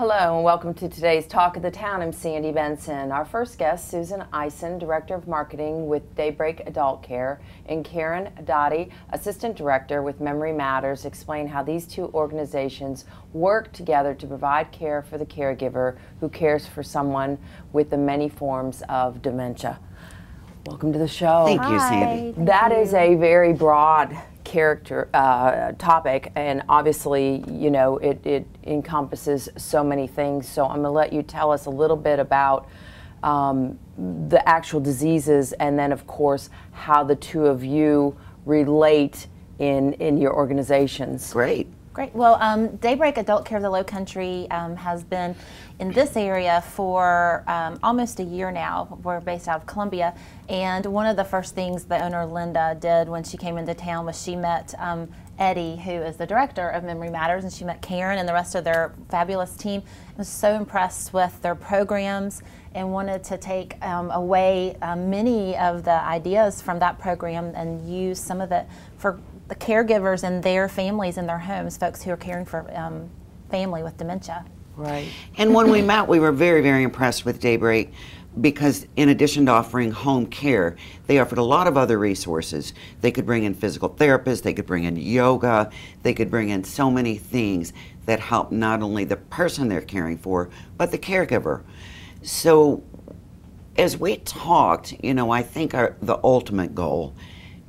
Hello and welcome to today's Talk of the Town. I'm Sandy Benson. Our first guest, Susan Eisen, Director of Marketing with DayBreak Adult Care, and Karen Dottie, Assistant Director with Memory Matters, explain how these two organizations work together to provide care for the caregiver who cares for someone with the many forms of dementia. Welcome to the show. Thank you, Sandy. That is a very broad topic, and obviously, you know, it encompasses so many things. So I'm going to let you tell us a little bit about the actual diseases, and then, of course, how the two of you relate in your organizations. Great. Great. Well, DayBreak Adult Care of the Low Country has been in this area for almost a year now. We're based out of Columbia, and one of the first things the owner, Linda, did when she came into town was she met Eddie, who is the director of Memory Matters, and she met Karen and the rest of their fabulous team. I was so impressed with their programs and wanted to take away many of the ideas from that program and use some of it for the caregivers and their families in their homes, folks who are caring for family with dementia. Right. And when we met, we were very, very impressed with DayBreak because in addition to offering home care, they offered a lot of other resources. They could bring in physical therapists, they could bring in yoga, they could bring in so many things that help not only the person they're caring for, but the caregiver. So as we talked, you know, I think the ultimate goal,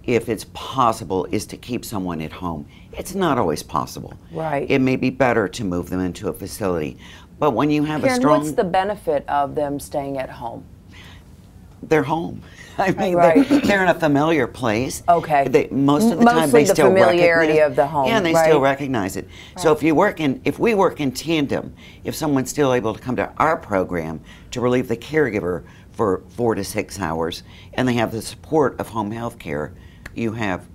if it's possible, is to keep someone at home. It's not always possible. Right. It may be better to move them into a facility. But when you have Karen, a strong... what's the benefit of them staying at home? They're home. I mean, right. they're in a familiar place. Okay. Most of the time they still familiarity recognize, of the home. Yeah, and they right? still recognize it. Right. So if we work in tandem, if someone's still able to come to our program to relieve the caregiver for 4 to 6 hours, and they have the support of home health care, you have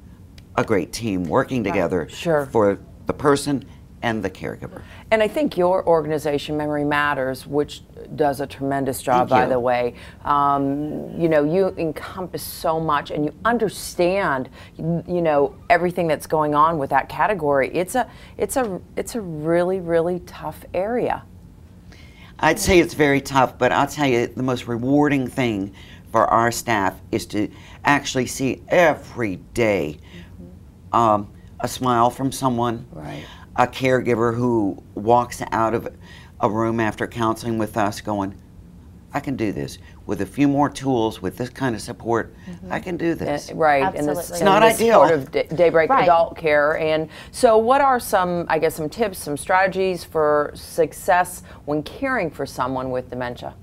a great team working together right. Sure. for the person and the caregiver. And I think your organization, Memory Matters, which does a tremendous job, by the way, you know, you encompass so much and you understand, you know, everything that's going on with that category. It's a really, really tough area. I'd say it's very tough, but I'll tell you the most rewarding thing for our staff is to actually see every day a smile from someone, right. A caregiver who walks out of a room after counseling with us going, I can do this. With a few more tools, with this kind of support, I can do this. Right. Absolutely. It's not ideal. Sort of DayBreak right. Adult Care. And so what are some, I guess, some tips, some strategies for success when caring for someone with dementia?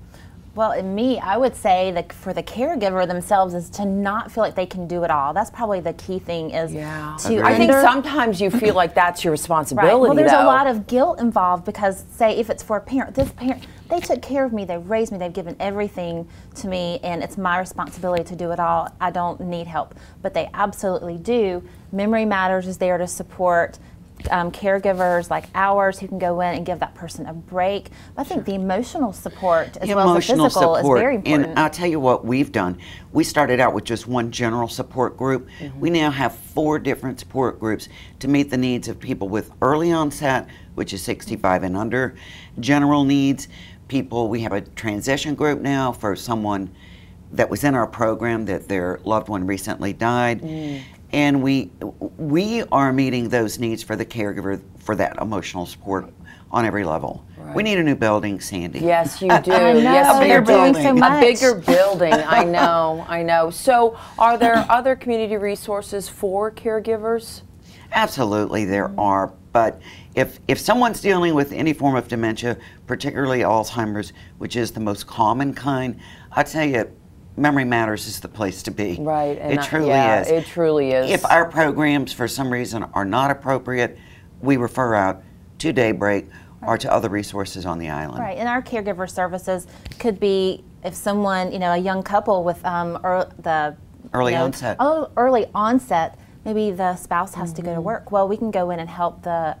Well, in me, I would say that for the caregiver themselves is to not feel like they can do it all. That's probably the key thing is to I think sometimes you feel like that's your responsibility, right. Well, there's though. a lot of guilt involved because, say, if it's for a parent, this parent, they took care of me, they raised me, they've given everything to me, and it's my responsibility to do it all. I don't need help. But they absolutely do. Memory Matters is there to support caregivers like ours who can go in and give that person a break. But I think the emotional support as well as the physical is very important. And I'll tell you what we've done. We started out with just one general support group. We now have 4 different support groups to meet the needs of people with early onset, which is 65 and under, general needs, people. We have a transition group now for someone that was in our program that their loved one recently died. And we are meeting those needs for the caregiver for that emotional support on every level. Right. We need a new building, Sandy. Yes, you do. I know, yes, you're doing so much. A bigger building. I know. I know. So, are there other community resources for caregivers? Absolutely, there are. But if someone's dealing with any form of dementia, particularly Alzheimer's, which is the most common kind, I tell you, Memory Matters is the place to be. Right. And it truly is. It truly is. If our programs, for some reason, are not appropriate, we refer out to DayBreak or to other resources on the island. Right. And our caregiver services could be if someone, you know, a young couple with early onset. Oh, early onset. Maybe the spouse has to go to work. Well, we can go in and help the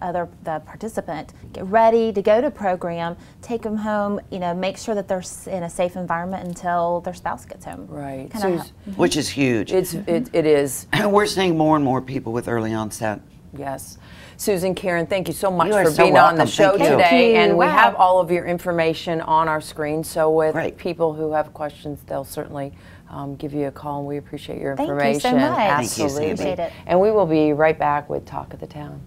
participant get ready to go to program, take them home, you know, make sure that they're in a safe environment until their spouse gets home. Right. Which is huge. It is. And we're seeing more and more people with early onset Yes. Susan, Karen, thank you so much You are for so being on the welcome. show Thank you. today. Thank you. And we Wow. have all of your information on our screen. So with Great. people who have questions, they'll certainly give you a call, and we appreciate your Thank you information. so much. Thank you, Absolutely. Sandy. Appreciate it. And we will be right back with Talk of the Town.